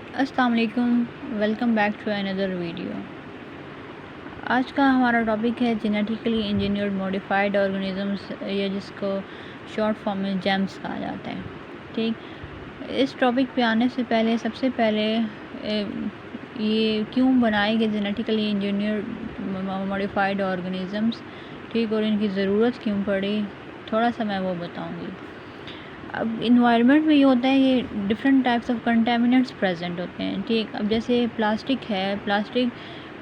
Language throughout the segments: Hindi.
अस्सलाम वालेकुम, welcome back to another video. आज का हमारा टॉपिक है जेनेटिकली इंजीनियर्ड मॉडिफाइड ऑर्गेनिजम्स, या जिसको शॉर्ट फॉर्म में जेम्स कहा जाता है। ठीक, इस टॉपिक पे आने से पहले सबसे पहले ये क्यों बनाए गए जेनेटिकली इंजीनियर्ड मॉडिफाइड ऑर्गेनिजम्स, ठीक, और इनकी ज़रूरत क्यों पड़ी, थोड़ा सा मैं वो बताऊँगी। अब इन्वायरमेंट में ये होता है कि different types of contaminants present होते हैं। ठीक, अब जैसे प्लास्टिक है, प्लास्टिक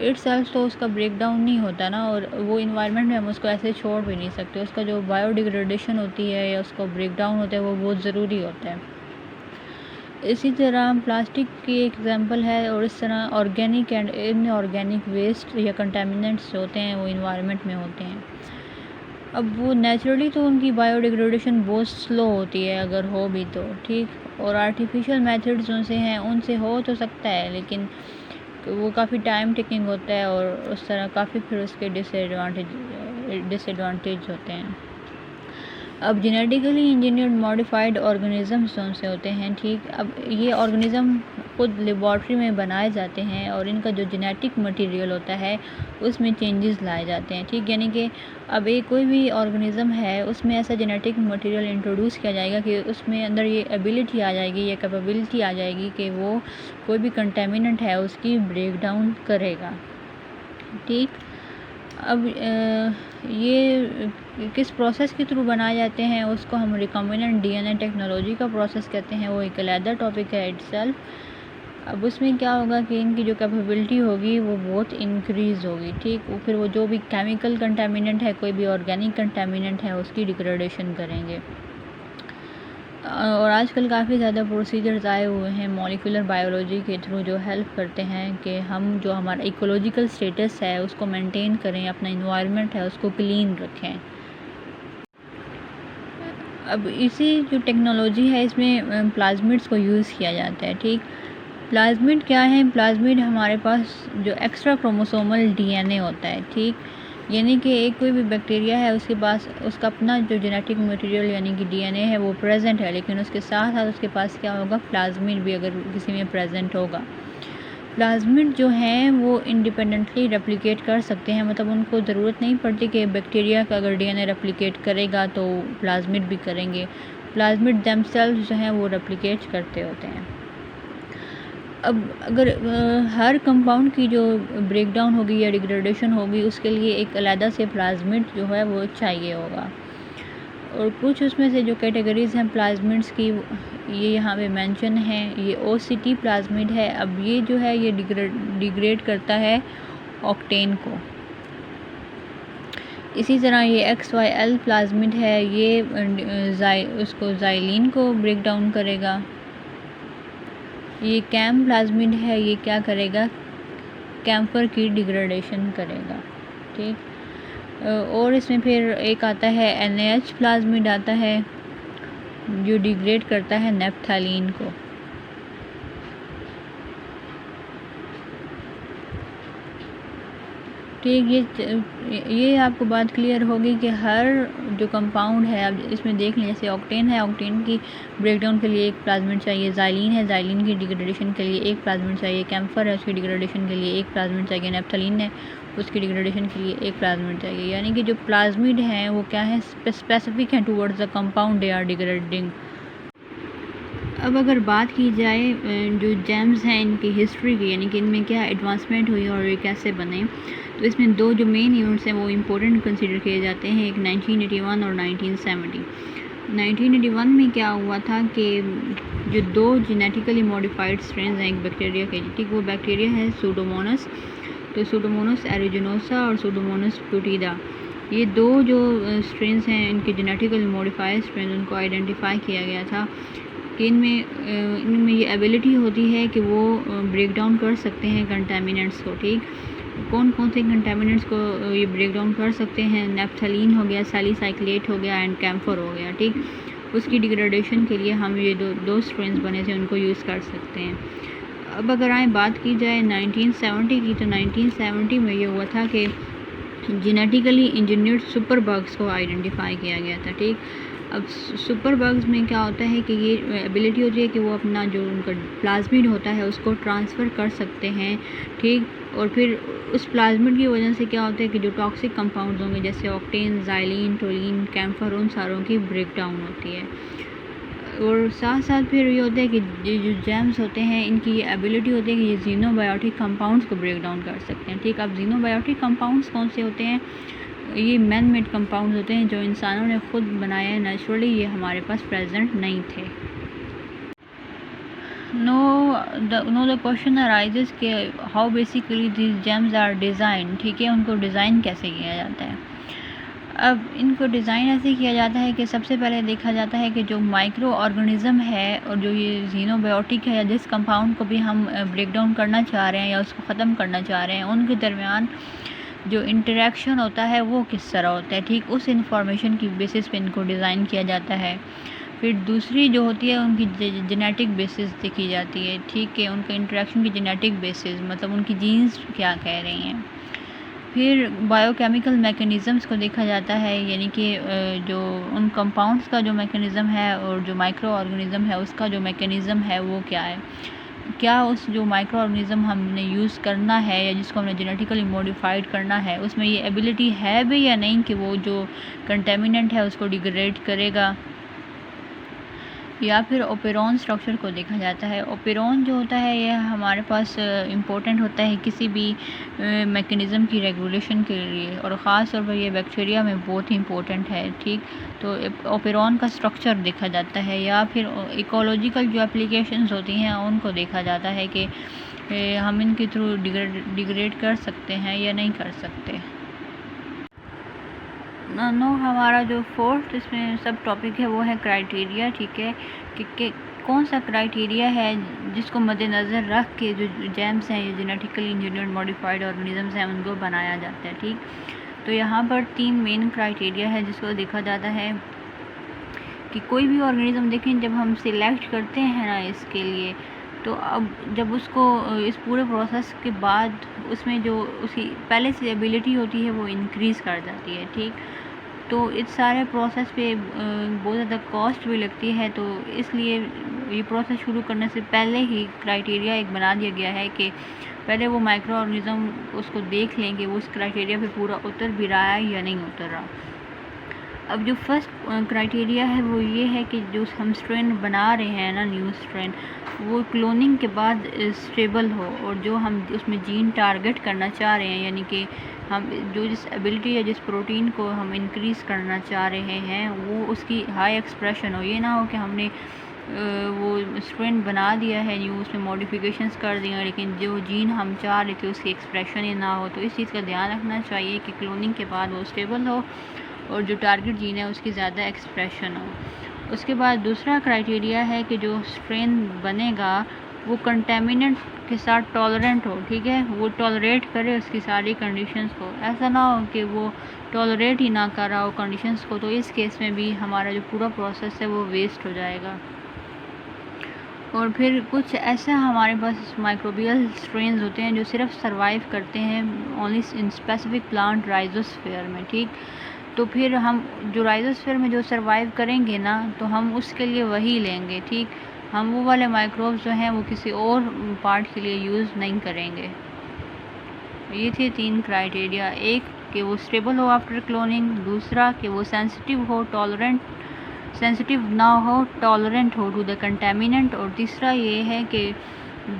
इटसेल्फ तो उसका ब्रेक डाउन नहीं होता ना, और वो इन्वायरमेंट में हम उसको ऐसे छोड़ भी नहीं सकते। उसका जो बायोडिग्रेडेशन होती है या उसका ब्रेक डाउन होता है वो बहुत ज़रूरी होता है। इसी तरह प्लास्टिक की एग्जांपल है, और इस तरह ऑर्गेनिक एंड इनऑर्गेनिक वेस्ट या कंटेमिनेंट्स होते हैं वो इन्वायरमेंट में होते हैं। अब वो नेचुरली तो उनकी बायोडिग्रेडेशन बहुत स्लो होती है, अगर हो भी तो ठीक, और आर्टिफिशियल मेथड्स उनसे हैं, उनसे हो तो सकता है, लेकिन वो काफ़ी टाइम टेकिंग होता है और उस तरह काफ़ी फिर उसके डिसएडवांटेज होते हैं। अब जेनेटिकली इंजीनियर्ड मॉडिफाइड ऑर्गेनिजम्स कौन से होते हैं, ठीक, अब ये ऑर्गेनिज़म खुद लेबॉर्ट्री में बनाए जाते हैं और इनका जो जेनेटिक मटेरियल होता है उसमें चेंजेस लाए जाते हैं। ठीक, यानी कि अब एक कोई भी ऑर्गेनिज़म है उसमें ऐसा जेनेटिक मटेरियल इंट्रोड्यूस किया जाएगा कि उसमें अंदर ये एबिलिटी आ जाएगी, ये कैपेबिलिटी आ जाएगी कि वो कोई भी कंटेमिनेंट है उसकी ब्रेक डाउन करेगा। ठीक, अब ये किस प्रोसेस के थ्रू बनाए जाते हैं उसको हम रिकॉम्बिनेंट डीएनए टेक्नोलॉजी का प्रोसेस कहते हैं। वो एक अलग टॉपिक है इटसेल्फ। अब उसमें क्या होगा कि इनकी जो कैपेबिलिटी होगी वो बहुत इंक्रीज़ होगी। ठीक, वो फिर वो जो भी केमिकल कंटामिनेंट है, कोई भी ऑर्गेनिक कंटामिनेंट है, उसकी डिग्रेडेशन करेंगे। और आजकल काफ़ी ज़्यादा प्रोसीजर्स आए हुए हैं मॉलिक्यूलर बायोलॉजी के थ्रू जो हेल्प करते हैं कि हम जो हमारा इकोलॉजिकल स्टेटस है उसको मेंटेन करें, अपना इन्वायरमेंट है उसको क्लीन रखें। अब इसी जो टेक्नोलॉजी है इसमें प्लाज्मिड्स को यूज़ किया जाता है। ठीक, प्लाज्मिड क्या है? प्लाज्मिड हमारे पास जो एक्स्ट्रा क्रोमोसोमल डीएनए होता है। ठीक, यानी कि एक कोई भी बैक्टीरिया है उसके पास उसका अपना जो जेनेटिक मटेरियल यानी कि डीएनए है वो प्रेजेंट है, लेकिन उसके साथ साथ उसके पास क्या होगा? प्लाज्मिड भी अगर किसी में प्रेजेंट होगा। प्लाज्मिड जो हैं वो इंडिपेंडेंटली रेप्लिकेट कर सकते हैं, मतलब उनको ज़रूरत नहीं पड़ती कि बैक्टीरिया का अगर डीएनए रेप्लिकेट करेगा तो प्लाज्मिड भी करेंगे। प्लाज्मिड देमसेल्व्स जो हैं वो रेप्लिकेट करते होते हैं। अब अगर हर कंपाउंड की जो ब्रेकडाउन होगी या डिग्रेडेशन होगी उसके लिए एक अलग से प्लाज्मिड जो है वो चाहिए होगा। और कुछ उसमें से जो कैटेगरीज़ हैं प्लाज्मिड्स की ये यहाँ पे मेंशन है। ये ओसीटी प्लाज्मिड है। अब ये जो है ये डिग्रेड करता है ऑक्टेन को। इसी तरह ये XYL प्लाज्मिड है, ये उसको ज़ाइलिन को ब्रेक डाउन करेगा। ये कैम प्लाज्मिड है, ये क्या करेगा? कैम्फर की डिग्रेडेशन करेगा। ठीक, और इसमें फिर एक आता है NaH प्लाज्मिड आता है जो डिग्रेड करता है नेप्थलीन को। ठीक, ये आपको बात क्लियर होगी कि हर जो कंपाउंड है, अब इसमें देख लें, जैसे ऑक्टेन है, ऑक्टेन की ब्रेकडाउन के लिए एक प्लाज्मिड चाहिए। ज़ाइलिन है, ज़ाइलिन की डिग्रेडेशन के लिए एक प्लाज्मिड चाहिए। कैम्फर है, उसकी डिग्रेडेशन के लिए एक प्लाज्मिड चाहिए। नेप्थलीन है, उसकी डिग्रेडेशन के लिए एक प्लाज्मिड चाहिए। यानी कि जो प्लाज्मिड हैं वो क्या है? स्पेसिफिक हैं towards the compound they are degrading. अब अगर बात की जाए जो जेम्स हैं इनकी हिस्ट्री की, यानी कि इनमें क्या एडवांसमेंट हुई और ये कैसे बने, तो इसमें दो जो मेन इवेंट्स हैं वो इम्पोर्टेंट कंसीडर किए जाते हैं। एक 1981 और 1970। 1981 में क्या हुआ था कि जो दो जेनेटिकली मॉडिफाइड स्ट्रेंस हैं एक बैक्टीरिया के, ठीक, वो बैक्टीरिया है सूडोमोनास, तो सूडोमोनास एरिजिनोसा और सूडोमोनास प्यूटिदा। ये दो जो स्ट्रेंस हैं इनके जेनेटिकली मॉडिफाइड स्ट्रेंस, उनको आइडेंटिफाई किया गया था कि इनमें ये एबिलिटी होती है कि वो ब्रेक डाउन कर सकते हैं कंटेमिनेंट्स को। ठीक, कौन कौन से कंटेमिनेंट्स को ये ब्रेक डाउन कर सकते हैं? नेप्थलीन हो गया, सैलिसाइक्लेट हो गया एंड कैम्फर हो गया। ठीक, उसकी डिग्रेडेशन के लिए हम ये दो स्ट्रेंस बने थे उनको यूज़ कर सकते हैं। अब अगर आए बात की जाए 1970 की, तो 1970 में ये हुआ था कि जेनेटिकली इंजीनियर्ड सुपर बग्स को आइडेंटिफाई किया गया था। ठीक, अब सुपर बग्स में क्या होता है कि ये एबिलिटी होती है कि वो अपना जो उनका प्लाज्मिड होता है उसको ट्रांसफ़र कर सकते हैं, ठीक। और फिर उस प्लाज्मिड की वजह से क्या होता है कि जो टॉक्सिक कंपाउंड्स होंगे जैसे ऑक्टेन, ज़ाइलिन, टोलिन, कैम्फर, उन सारों की ब्रेक डाउन होती है। और साथ साथ फिर ये होता है कि ये जो जैम्स होते हैं इनकी ये एबिलिटी होती है कि ये जीनोबायोटिक कंपाउंड्स को ब्रेक डाउन कर सकते हैं, ठीक। अब जीनोबायोटिक कंपाउंड्स कौन से होते हैं? ये मैन मेड कंपाउंड्स होते हैं जो इंसानों ने खुद बनाए हैं नेचुरली, ये हमारे पास प्रेजेंट नहीं थे। नो द क्वेश्चन अराइजेस कि how basically this gems are design, ठीक है। उनको डिज़ाइन कैसे किया जाता है? अब इनको डिज़ाइन ऐसे किया जाता है कि सबसे पहले देखा जाता है कि जो माइक्रो ऑर्गेनिज़म है और जो ये जीनोबायोटिक है या जिस कंपाउंड को भी हम ब्रेक डाउन करना चाह रहे हैं या उसको ख़त्म करना चाह रहे हैं, उनके दरमियान जो इंटरेक्शन होता है वो किस तरह होता है, ठीक। उस इंफॉर्मेशन की बेसिस पे इनको डिज़ाइन किया जाता है। फिर दूसरी जो होती है उनकी जेनेटिक बेसिस देखी जाती है, ठीक है। उनका इंटरेक्शन की जेनेटिक बेसिस मतलब उनकी जीन्स क्या कह रही हैं। फिर बायोकेमिकल मैकेनिज़म्स को देखा जाता है, यानी कि जो उन कंपाउंड्स का जो मैकेनिज़्म है और जो माइक्रो ऑर्गेनिज़म है उसका जो मैकेनिज़्म है वो क्या है। क्या उस जो माइक्रो ऑर्गेनिज़म हमने यूज़ करना है या जिसको हमने जेनेटिकली मॉडिफाइड करना है उसमें ये एबिलिटी है भी या नहीं कि वो जो कंटेमिनेंट है उसको डिग्रेड करेगा। या फिर ओपेरॉन स्ट्रक्चर को देखा जाता है। ओपेरॉन जो होता है ये हमारे पास इम्पोर्टेंट होता है किसी भी मैकेनिज़्म की रेगुलेशन के लिए, और ख़ास तौर पर ये बैक्टीरिया में बहुत ही इम्पोर्टेंट है, ठीक। तो ओपेरॉन का स्ट्रक्चर देखा जाता है। या फिर इकोलॉजिकल जो एप्लीकेशंस होती हैं उनको देखा जाता है कि हम इनके थ्रू डिग्रेड कर सकते हैं या नहीं कर सकते। नो हमारा जो फोर्थ इसमें सब टॉपिक है वो है क्राइटेरिया, ठीक है। कि कौन सा क्राइटेरिया है जिसको मद्देनज़र रख के जो जेम्स हैं, ये जेनेटिकली इंजीनियर्ड मॉडिफाइड ऑर्गेनिजम्स हैं, उनको बनाया जाता है, ठीक। तो यहाँ पर 3 मेन क्राइटेरिया है जिसको देखा जाता है कि कोई भी ऑर्गेनिज़म देखें जब हम सिलेक्ट करते हैं ना इसके लिए, तो अब जब उसको इस पूरे प्रोसेस के बाद उसमें जो उसकी पहले से एबिलिटी होती है वो इंक्रीज़ कर जाती है, ठीक। तो इस सारे प्रोसेस पे बहुत ज़्यादा कॉस्ट भी लगती है, तो इसलिए ये प्रोसेस शुरू करने से पहले ही क्राइटेरिया एक बना दिया गया है कि पहले वो माइक्रो ऑर्गेनिज़म उसको देख लें कि वो उस क्राइटेरिया पे पूरा उतर भी रहा है या नहीं उतर रहा। अब जो फर्स्ट क्राइटेरिया है वो ये है कि जो हम स्ट्रेन बना रहे हैं ना, न्यू स्ट्रेन, वो क्लोनिंग के बाद स्टेबल हो, और जो हम उसमें जीन टारगेट करना चाह रहे हैं, यानी कि हम जो जिस एबिलिटी या जिस प्रोटीन को हम इंक्रीज़ करना चाह रहे हैं वो उसकी हाई एक्सप्रेशन हो। ये ना हो कि हमने वो स्ट्रेन बना दिया है न्यू, उसमें मॉडिफिकेशंस कर दिए, लेकिन जो जीन हम चाह रहे थे उसकी एक्सप्रेशन ही ना हो। तो इस चीज़ का ध्यान रखना चाहिए कि क्लोनिंग के बाद वो स्टेबल हो और जो टारगेट जीन है उसकी ज़्यादा एक्सप्रेशन हो। उसके बाद दूसरा क्राइटेरिया है कि जो स्ट्रेन बनेगा वो कंटेमिनेंट के साथ टॉलरेंट हो, ठीक है। वो टॉलरेट करे उसकी सारी कंडीशंस को, ऐसा ना हो कि वो टॉलरेट ही ना कर रहा हो कंडीशंस को, तो इस केस में भी हमारा जो पूरा प्रोसेस है वो वेस्ट हो जाएगा। और फिर कुछ ऐसा हमारे पास माइक्रोबियल स्ट्रेन्स होते हैं जो सिर्फ सरवाइव करते हैं only in specific plant rhizosphere में, ठीक। तो फिर हम जो राइजोस्फीयर में जो सरवाइव करेंगे ना, तो हम उसके लिए वही लेंगे, ठीक। हम वो वाले माइक्रोब्स जो हैं वो किसी और पार्ट के लिए यूज़ नहीं करेंगे। ये थे 3 क्राइटेरिया, एक कि वो स्टेबल हो आफ्टर क्लोनिंग, दूसरा कि वो सेंसिटिव हो, सेंसिटिव ना हो, टॉलरेंट हो टू द कंटेमिनेंट, और तीसरा ये है कि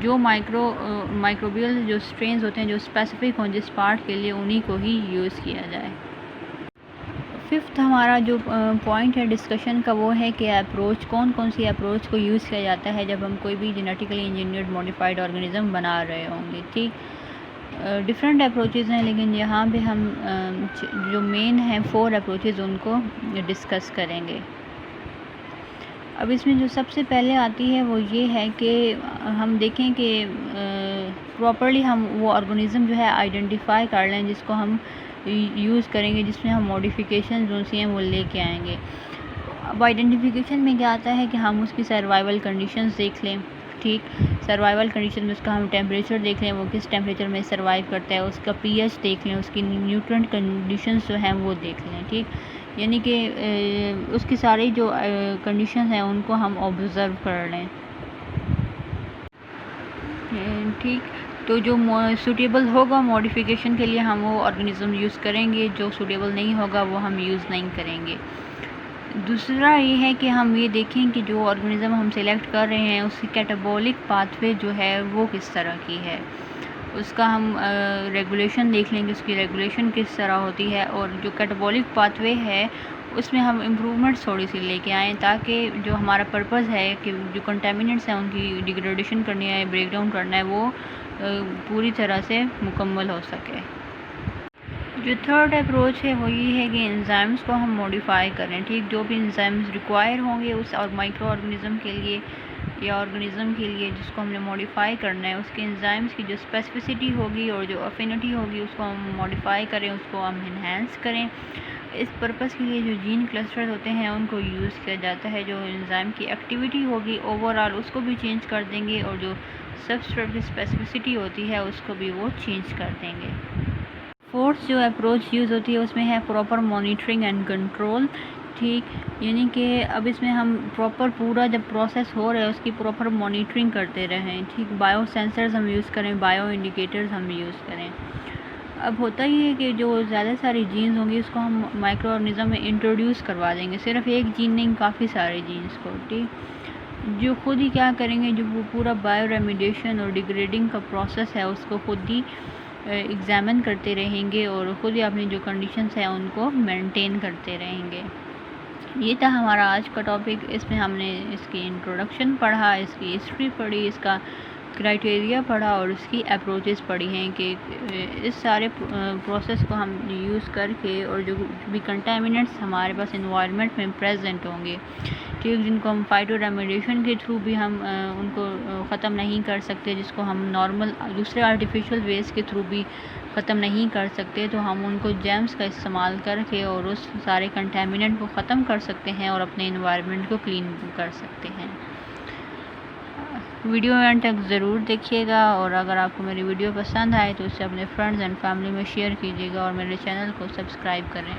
जो माइक्रोबियल जो स्ट्रेन्स होते हैं जो स्पेसिफिक हों जिस पार्ट के लिए, उन्हीं को ही यूज़ किया जाए। फिफ्थ हमारा जो पॉइंट है डिस्कशन का वो है कि अप्रोच कौन सी अप्रोच को यूज़ किया जाता है जब हम कोई भी जेनेटिकली इंजीनियर्ड मॉडिफाइड ऑर्गेनिज़म बना रहे होंगे, ठीक। डिफरेंट अप्रोचेज़ हैं, लेकिन यहाँ पे हम जो मेन हैं 4 अप्रोचेज़ उनको डिस्कस करेंगे। अब इसमें जो सबसे पहले आती है वो ये है कि हम देखें कि प्रॉपर्ली हम वो ऑर्गेनिज़म जो है आइडेंटिफाई कर लें जिसको हम यूज़ करेंगे, जिसमें हम मॉडिफिकेशन जो सी हैं वो लेके आएंगे। अब आइडेंटिफिकेशन में क्या आता है कि हम उसकी सर्वाइवल कंडीशंस देख लें, ठीक। सर्वाइवल कंडीशन में उसका हम टेम्परेचर देख लें, वो किस टेम्परेचर में सर्वाइव करता है, उसका पीएच देख लें, उसकी न्यूट्रिएंट कंडीशंस जो हैं वो देख लें, ठीक। यानी कि उसकी सारी जो कंडीशंस हैं उनको हम ऑब्ज़र्व कर लें। ठीक, तो जो सूटेबल होगा मॉडिफिकेशन के लिए हम वो ऑर्गेनिज़म यूज़ करेंगे, जो सूटेबल नहीं होगा वो हम यूज़ नहीं करेंगे। दूसरा ये है कि हम ये देखें कि जो ऑर्गेनिज़म हम सेलेक्ट कर रहे हैं उसकी कैटाबॉलिक पाथवे जो है वो किस तरह की है, उसका हम रेगुलेशन देख लेंगे, उसकी रेगुलेशन किस तरह होती है, और जो कैटाबॉलिक पाथवे है उसमें हम इम्प्रूवमेंट्स थोड़ी सी लेके आएँ ताकि जो हमारा पर्पस है कि जो कंटेमिनेंट्स हैं उनकी डिग्रेडेशन करनी है, ब्रेक डाउन करना है, वो पूरी तरह से मुकम्मल हो सके। जो थर्ड अप्रोच है वो ये है कि एंजाइम्स को हम मॉडिफाई करें। ठीक, जो भी एंजाइम्स रिक्वायर होंगे उस और माइक्रो ऑर्गेनिज़म के लिए या ऑर्गेनिज़म के लिए जिसको हमने मॉडिफाई करना है, उसके एंजाइम्स की जो स्पेसिफिसिटी होगी और जो अफिनिटी होगी उसको हम मॉडिफाई करें, उसको हम इन्हेंस करें। इस पर्पस के लिए जो जीन क्लस्टर होते हैं उनको यूज़ किया जाता है। जो एंजाइम की एक्टिविटी होगी ओवरऑल उसको भी चेंज कर देंगे और जो सबस्ट्रेट की स्पेसिफिसिटी होती है उसको भी वो चेंज कर देंगे। फोर्थ जो अप्रोच यूज़ होती है उसमें है प्रॉपर मॉनिटरिंग एंड कंट्रोल। ठीक, यानी कि अब इसमें हम प्रॉपर पूरा जब प्रोसेस हो रहा है उसकी प्रॉपर मॉनिटरिंग करते रहें। ठीक, बायो सेंसर्स हम यूज़ करें, बायो इंडिकेटर्स हम यूज़ करें। अब होता ही है कि जो ज़्यादा सारी जीन्स होंगी उसको हम माइक्रो ऑर्गेनिज़म में इंट्रोड्यूस करवा देंगे, सिर्फ एक जीन नहीं, काफ़ी सारे जीन्स को। ठीक, जो खुद ही क्या करेंगे, जो वो पूरा बायो रेमिडिएशन और डिग्रेडिंग का प्रोसेस है उसको खुद ही एग्ज़ामिन करते रहेंगे और ख़ुद ही अपनी जो कंडीशंस हैं उनको मेंटेन करते रहेंगे। ये था हमारा आज का टॉपिक। इसमें हमने इसकी इंट्रोडक्शन पढ़ा, इसकी हिस्ट्री पढ़ी, इसका क्राइटेरिया पढ़ा और उसकी अप्रोचेस पढ़ी हैं कि इस सारे प्रोसेस को हम यूज़ करके और जो भी कंटामिनेंट्स हमारे पास इन्वायरमेंट में प्रेजेंट होंगे, ठीक, जिनको हम फाइटो रेमेडिएशन के थ्रू भी हम उनको ख़त्म नहीं कर सकते, जिसको हम नॉर्मल दूसरे आर्टिफिशियल वेज के थ्रू भी ख़त्म नहीं कर सकते, तो हम उनको जेम्स का इस्तेमाल करके और उस सारे कंटामिनेंट को ख़त्म कर सकते हैं और अपने इन्वायरमेंट को क्लीन कर सकते हैं। वीडियो एंड तक ज़रूर देखिएगा और अगर आपको मेरी वीडियो पसंद आए तो उसे अपने फ्रेंड्स एंड फैमिली में शेयर कीजिएगा और मेरे चैनल को सब्सक्राइब करें।